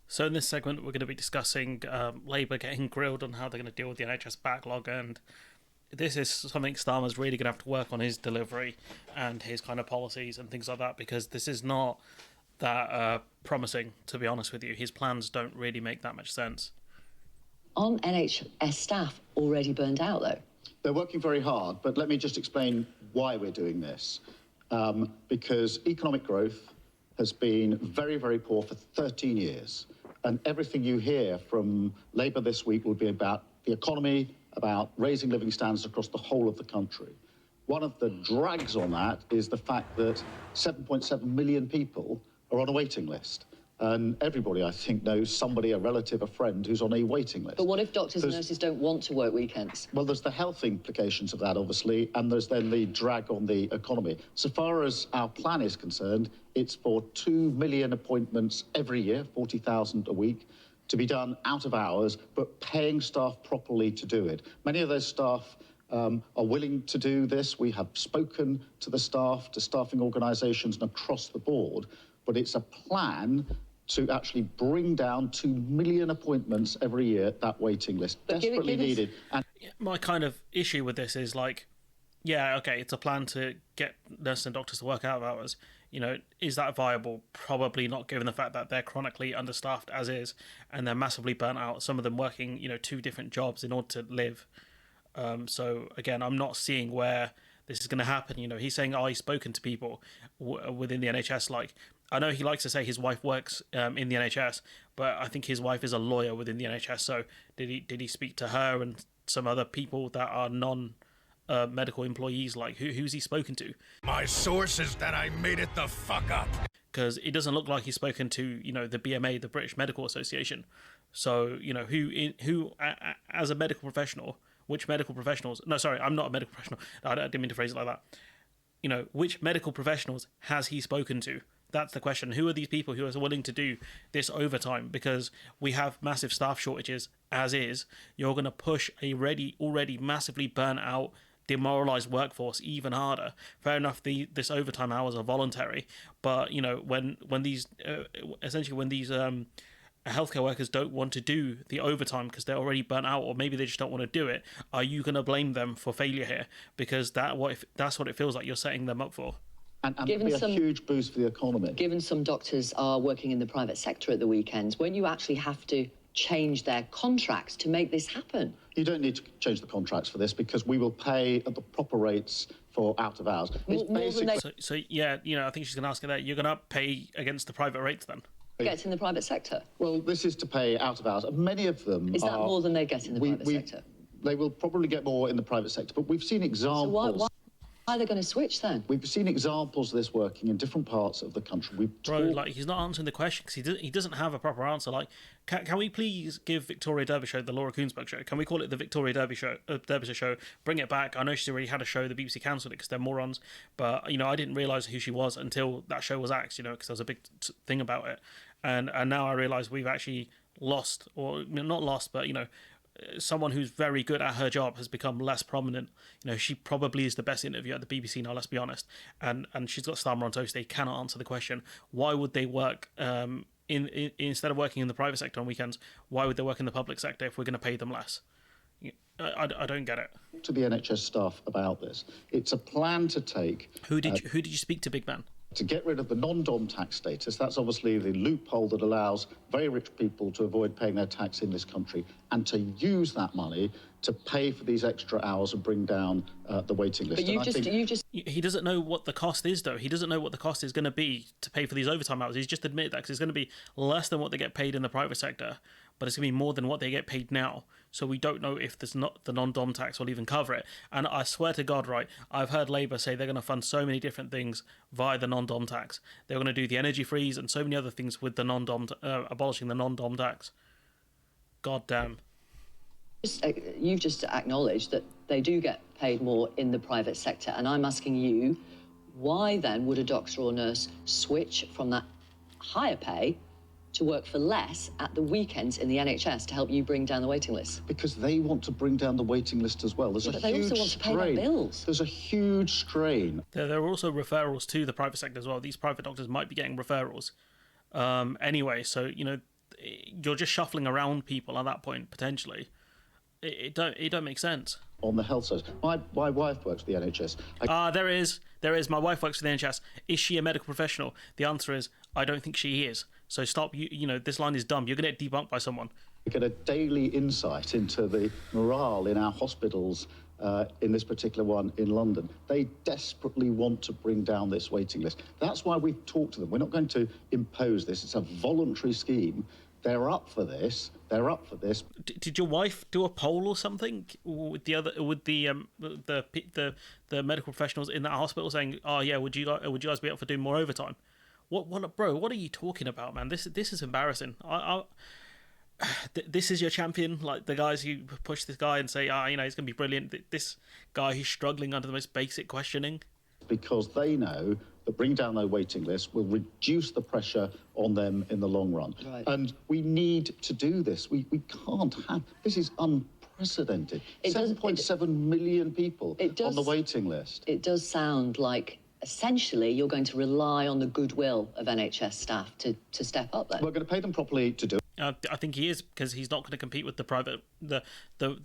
So in this segment, we're going to be discussing Labour getting grilled on how they're going to deal with the NHS backlog, and this is something Starmer's really going to have to work on his delivery and his kind of policies and things like that, because this is not that promising, to be honest with you. His plans don't really make that much sense. Aren't NHS staff already burned out, though? They're working very hard, but let me just explain why we're doing this. Because economic growth has been very, very poor for 13 years. And everything you hear from Labour this week will be about the economy, about raising living standards across the whole of the country. One of the drags on that is the fact that 7.7 million people are on a waiting list. And everybody, I think, knows somebody, a relative, a friend who's on a waiting list. But what if doctors and nurses don't want to work weekends? Well, there's the health implications of that, obviously, and there's then the drag on the economy. So far as our plan is concerned, it's for 2 million appointments every year, 40,000 a week, to be done out of hours, but paying staff properly to do it. Many of those staff are willing to do this. We have spoken to the staff, to staffing organisations and across the board, but it's a plan to actually bring down 2 million appointments every year, that waiting list, desperately needed. And my kind of issue with this is like, yeah, okay, it's a plan to get nurses and doctors to work out of hours. You know, is that viable? Probably not, given the fact that they're chronically understaffed as is, and they're massively burnt out. Some of them working, 2 different jobs in order to live. So again, I'm not seeing where this is going to happen. He's saying, he's spoken to people within the NHS. Like, I know he likes to say his wife works in the NHS, but I think his wife is a lawyer within the NHS. So did he speak to her and some other people that are non-medical employees? Like, who's he spoken to? My source is that I made it the fuck up. Because it doesn't look like he's spoken to, the BMA, the British Medical Association. So, who as a medical professional, which medical professionals? No, sorry, I'm not a medical professional. I didn't mean to phrase it like that. Which medical professionals has he spoken to? That's the question. Who are these people who are willing to do this overtime? Because we have massive staff shortages as is. You're going to push a already massively burnt out, demoralised workforce even harder. Fair enough, this overtime hours are voluntary, but when these healthcare workers don't want to do the overtime because they're already burnt out, or maybe they just don't want to do it, are you going to blame them for failure here? Because that's what it feels like you're setting them up for. And it'll be a huge boost for the economy. Given some doctors are working in the private sector at the weekends, won't you actually have to change their contracts to make this happen? You don't need to change the contracts for this, because we will pay at the proper rates for out of hours. So yeah, I think she's going to ask you that. You're going to pay against the private rates then? Get in the private sector? Well, this is to pay out of hours. Many of them Is that more than they get in the private sector? They will probably get more in the private sector, but we've seen examples. So why are they going to switch then? We've seen examples of this working in different parts of the country. He's not answering the question because he doesn't have a proper answer. Like, can we please give Victoria Derbyshire the Laura Koonsberg show? Can we call it the Victoria Derbyshire show? Bring it back. I know she's already had a show. The BBC cancelled it because they're morons. But I didn't realise who she was until that show was axed. Because there was a big thing about it, and now I realise we've actually lost, or not lost, but someone who's very good at her job has become less prominent. She probably is the best interviewer at the BBC now, let's be honest. And she's got Starmer on toast. They cannot answer the question. Why would they work instead of working in the private sector on weekends? Why would they work in the public sector if we're going to pay them less? I don't get it. To the NHS staff about this, it's a plan to take. Who did you speak to, big man? To get rid of the non-dom tax status. That's obviously the loophole that allows very rich people to avoid paying their tax in this country, and to use that money to pay for these extra hours and bring down the waiting list. But he doesn't know what the cost is, though. He doesn't know what the cost is going to be to pay for these overtime hours. He's just admitted that, because it's going to be less than what they get paid in the private sector, but it's going to be more than what they get paid now. So we don't know if there's not the non-dom tax will even cover it. And I swear to God, right, I've heard Labour say they're going to fund so many different things via the non-dom tax. They're going to do the energy freeze and so many other things with the non-dom, abolishing the non-dom tax. God damn. You've just acknowledged that they do get paid more in the private sector, and I'm asking you, why then would a doctor or nurse switch from that higher pay to work for less at the weekends in the NHS to help you bring down the waiting list? Because they want to bring down the waiting list as well. But they also want to pay their bills. There's a huge strain. There are also referrals to the private sector as well. These private doctors might be getting referrals anyway. So, you're just shuffling around people at that point potentially. It don't make sense. On the health service, my wife works for the NHS. There is. My wife works for the NHS. Is she a medical professional? The answer is I don't think she is. So stop. This line is dumb. You're going to get debunked by someone. We get a daily insight into the morale in our hospitals. In this particular one in London, they desperately want to bring down this waiting list. That's why we've talked to them. We're not going to impose this. It's a voluntary scheme. They're up for this. Did your wife do a poll or something with the medical professionals in that hospital saying, "Oh yeah, would you guys be up for doing more overtime?" What, bro? What are you talking about, man? This is embarrassing. This is your champion, like the guys who push this guy and say, he's gonna be brilliant. This guy who's struggling under the most basic questioning. Because they know that bringing down their waiting list will reduce the pressure on them in the long run. Right. And we need to do this. We can't have... This is unprecedented. 7.7 million people on the waiting list. It does sound like, essentially, you're going to rely on the goodwill of NHS staff to step up there. We're going to pay them properly to do it. I think he is, because he's not going to compete with the private, the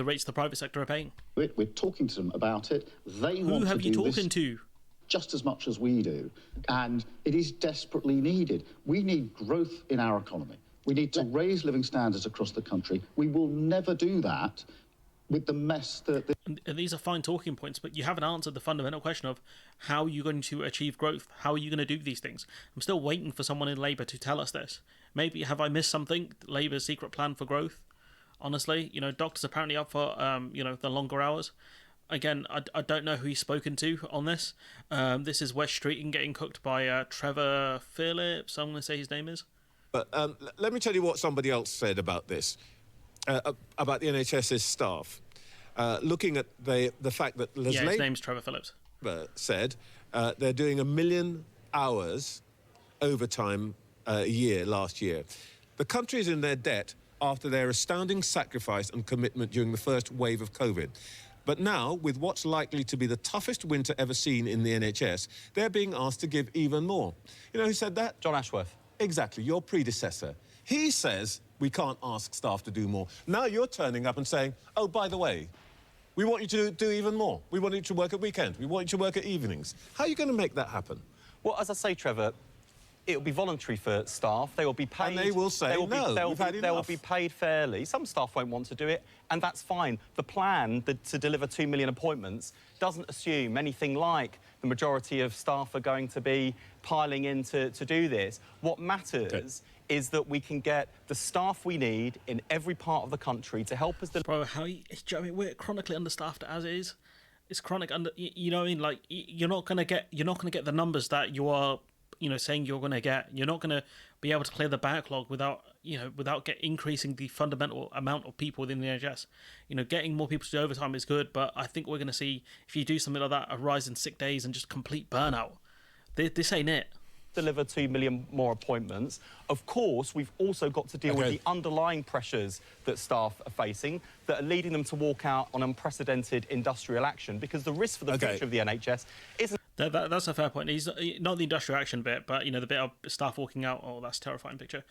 rates the private sector are paying. We're talking to them about it. Who have you talking to? Just as much as we do, and it is desperately needed. We need growth in our economy. We need to raise living standards across the country. We will never do that with the mess that... And these are fine talking points, but you haven't answered the fundamental question of how are you going to achieve growth? How are you going to do these things? I'm still waiting for someone in Labour to tell us this. Maybe, have I missed something? Labour's secret plan for growth? Honestly, doctors apparently up for, the longer hours. Again, I don't know who he's spoken to on this. This is West Streeting getting cooked by Trevor Phillips, I'm going to say his name is. But let me tell you what somebody else said about this, about the NHS's staff. Looking at the fact that his name's Trevor Phillips. Said they're doing 1 million hours overtime a year last year. The country is in their debt after their astounding sacrifice and commitment during the first wave of COVID. But now, with what's likely to be the toughest winter ever seen in the NHS, they're being asked to give even more. You know who said that? John Ashworth. Exactly, your predecessor. He says we can't ask staff to do more. Now you're turning up and saying, oh, by the way, we want you to do even more. We want you to work at weekends. We want you to work at evenings. How are you going to make that happen? Well, as I say, Trevor, it will be voluntary for staff. They will be paid. And they will say, they will be paid fairly. Some staff won't want to do it, and that's fine. The plan to deliver 2 million appointments doesn't assume anything like the majority of staff are going to be piling in to do this. What matters is that we can get the staff we need in every part of the country to help us... Bro, we're chronically understaffed as is. It's chronic under... You know what I mean? Like, you're not gonna get the numbers that you are... saying you're going to get. You're not going to be able to clear the backlog without increasing the fundamental amount of people within the NHS. Getting more people to do overtime is good, but I think we're going to see, if you do something like that, a rise in sick days and just complete burnout. This ain't it. Deliver 2 million more appointments. Of course, we've also got to deal with the underlying pressures that staff are facing that are leading them to walk out on unprecedented industrial action, because the risk for the future of the NHS isn't... That's a fair point. He's not the industrial action bit, but the bit of staff walking out. Oh, that's a terrifying picture.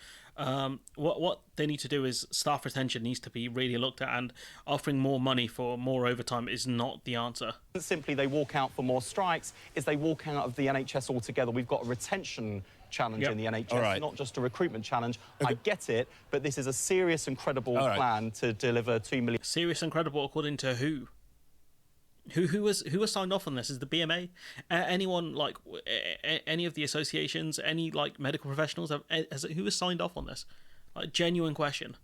What they need to do is staff retention needs to be really looked at, and offering more money for more overtime is not the answer. Simply they walk out for more strikes, is they walk out of the NHS altogether. We've got a retention challenge in the NHS, not just a recruitment challenge. I get it, but this is a serious and credible plan to deliver 2 million. Serious and credible according to who? Who has signed off on this? Is the BMA? Anyone, like any of the associations, any like medical professionals? Who has signed off on this? Like, genuine question.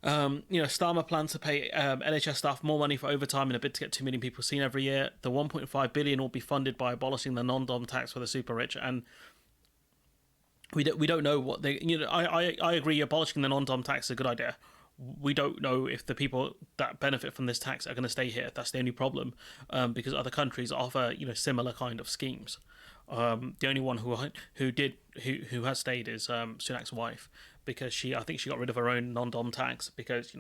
Starmer plans to pay NHS staff more money for overtime in a bid to get 2 million people seen every year. The 1.5 billion will be funded by abolishing the non-dom tax for the super rich, and we don't know what they. I agree. Abolishing the non-dom tax is a good idea. We don't know if the people that benefit from this tax are going to stay here. That's the only problem, because other countries offer similar kind of schemes. The only one who has stayed is Sunak's wife, because I think she got rid of her own non-dom tax because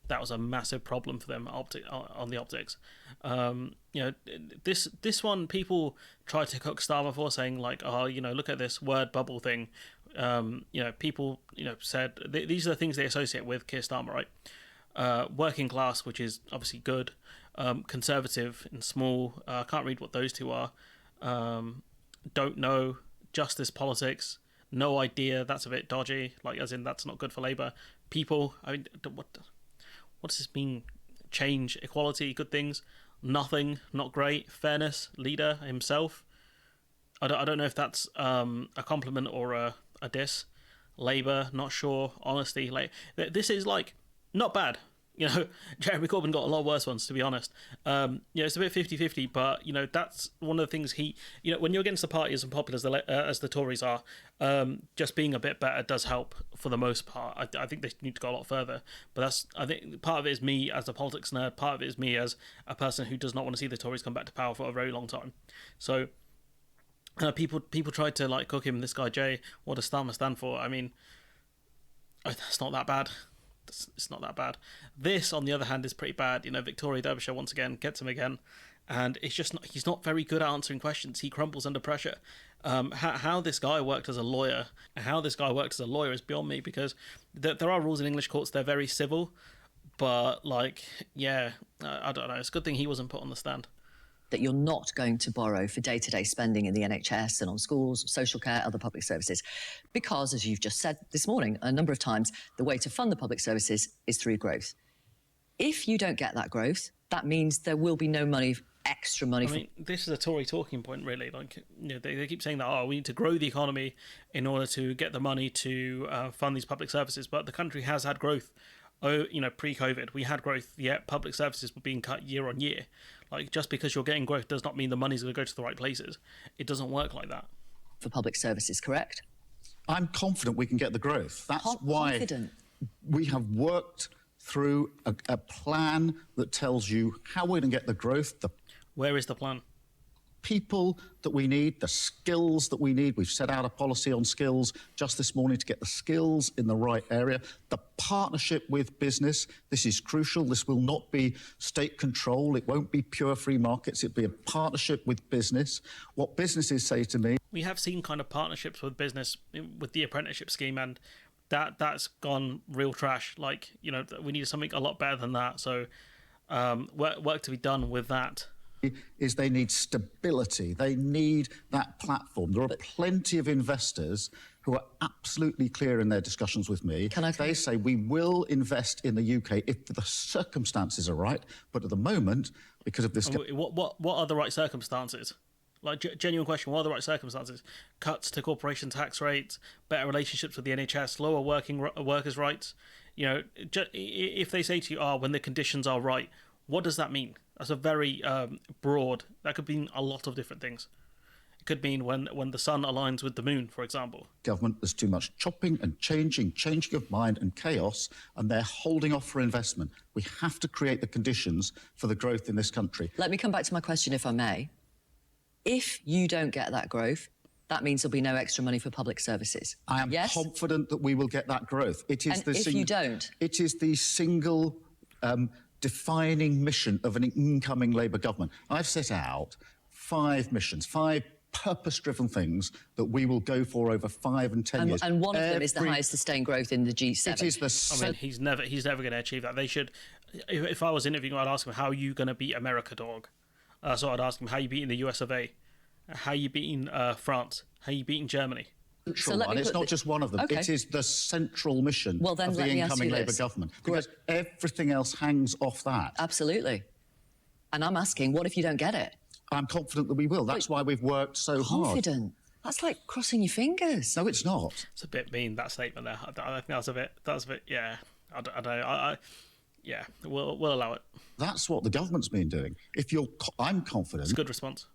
that was a massive problem for them on the optics. This one people try to cook Starmer for, saying like, look at this word bubble thing People, said these are the things they associate with Keir Starmer, right? Working class, which is obviously good. Conservative and small. I can't read what those two are. Don't know. Justice, politics. No idea. That's a bit dodgy. Like, as in, that's not good for Labour. People. I mean, what does this mean? Change, equality, good things. Nothing. Not great. Fairness. Leader himself. I don't know if that's a compliment or a diss. Labour, not sure. Honesty, like this is like not bad. Jeremy Corbyn got a lot worse ones, to be honest. It's a bit 50-50, but that's one of the things when you're against the party as unpopular as the Tories are, just being a bit better does help for the most part. I think they need to go a lot further, but I think part of it is me as a politics nerd. Part of it is me as a person who does not want to see the Tories come back to power for a very long time. So. People tried to like cook him. This guy Jay, what does Starmer stand for? I mean, it's not that bad. It's not that bad. This, on the other hand, is pretty bad. Victoria Derbyshire once again gets him again, and it's just he's not very good at answering questions. He crumbles under pressure. How this guy worked as a lawyer, is beyond me, because there are rules in English courts. They're very civil, but I don't know. It's a good thing he wasn't put on the stand. That you're not going to borrow for day-to-day spending in the NHS and on schools, social care, other public services. Because, as you've just said this morning a number of times, the way to fund the public services is through growth. If you don't get that growth, that means there will be no money, extra money. I mean, this is a Tory talking point, really. They keep saying that, we need to grow the economy in order to get the money to fund these public services. But the country has had growth. Pre-COVID, we had growth, yet public services were being cut year on year. Like, just because you're getting growth does not mean the money's going to go to the right places. It doesn't work like that. For public services, correct? I'm confident we can get the growth. That's why confident. We have worked through a plan that tells you how we're going to get the growth. Where is the plan? People that we need, the skills that we need. We've set out a policy on skills just this morning to get the skills in the right area. The partnership with business, this is crucial. This will not be state control. It won't be pure free markets. It'll be a partnership with business. What businesses say to me... We have seen kind of partnerships with business with the apprenticeship scheme, and that's gone real trash. We need something a lot better than that. So work to be done with that. Is they need stability. They need that platform. There are plenty of investors who are absolutely clear in their discussions with me. They say we will invest in the UK if the circumstances are right, but at the moment, because of this... What are the right circumstances? Genuine question, what are the right circumstances? Cuts to corporation tax rates, better relationships with the NHS, lower workers' rights. If they say to you, when the conditions are right, what does that mean? That's a very broad... That could mean a lot of different things. It could mean when the sun aligns with the moon, for example. Government, there's too much chopping and changing of mind and chaos, and they're holding off for investment. We have to create the conditions for the growth in this country. Let me come back to my question, if I may. If you don't get that growth, that means there'll be no extra money for public services. I am confident that we will get that growth. It is if you don't? It is the single... defining mission of an incoming Labour government. I've set out 5 missions, 5 purpose-driven things that we will go for over 5 and 10 years. And one of them is the highest sustained growth in the G7. It is the... he's never going to achieve that. They should... If I was interviewing, I'd ask him, how are you going to beat America, dog? So I'd ask him, how are you beating the US of A? How are you beating France? How are you beating Germany? It's not just one of them. Okay. It is the central mission of the incoming Labour government. Because everything else hangs off that. Absolutely. And I'm asking, what if you don't get it? I'm confident that we will. That's why we've worked so hard. Confident? That's like crossing your fingers. No, it's not. It's a bit mean, that statement there. I think that's a bit, yeah. I don't know. Yeah, we'll allow it. That's what the government's been doing. I'm confident. It's a good response.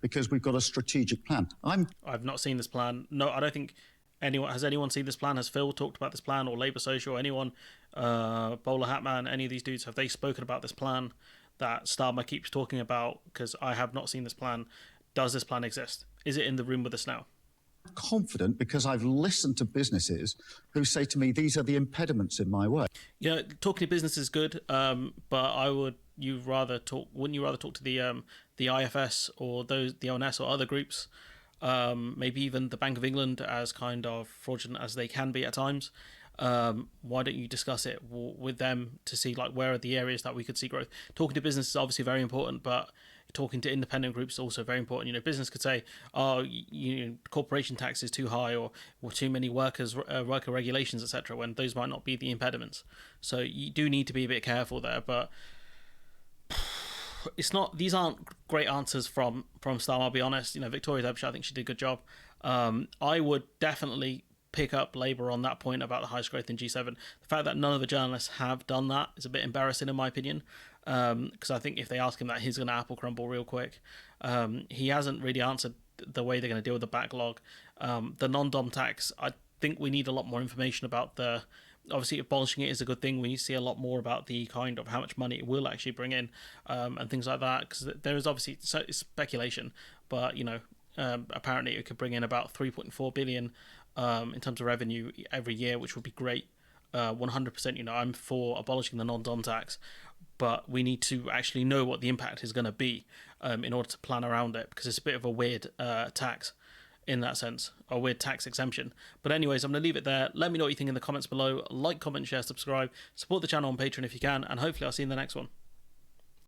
Because we've got a strategic plan. I've not seen this plan. No, I don't think has anyone seen this plan? Has Phil talked about this plan, or Labour Social, anyone, Bowler Hatman, any of these dudes, have they spoken about this plan that Starmer keeps talking about? Because I have not seen this plan. Does this plan exist? Is it in the room with us now? Confident because I've listened to businesses who say to me, these are the impediments in my way. Talking to business is good, but wouldn't you rather talk to the IFS or the ONS or other groups maybe even the Bank of England, as kind of fraudulent as they can be at times. Why don't you discuss it with them to see like where are the areas that we could see growth? Talking to business is obviously very important, but talking to independent groups is also very important. You know, business could say, "Oh, corporation tax is too high, or too many worker regulations, etc." When those might not be the impediments. So you do need to be a bit careful there. But it's not; these aren't great answers from Starmer. I'll be honest. You know, Victoria Derbyshire, I think she did a good job. I would definitely pick up Labour on that point about the highest growth in G7. The fact that none of the journalists have done that is a bit embarrassing in my opinion, because I think if they ask him that, he's going to apple crumble real quick. He hasn't really answered the way they're going to deal with the backlog. The non-dom tax, I think we need a lot more information about the... Obviously, abolishing it is a good thing. We need to see a lot more about the kind of how much money it will actually bring in, and things like that, because there is obviously it's speculation, but, you know, apparently it could bring in about 3.4 billion in terms of revenue every year, which would be great. 100%, you know, I'm for abolishing the non-dom tax, but we need to actually know what the impact is going to be in order to plan around it, because it's a bit of a weird tax in that sense, a weird tax exemption. But anyways, I'm going to leave it there. Let me know what you think in the comments below. Like, comment, share, subscribe, support the channel on Patreon if you can, and hopefully I'll see you in the next one.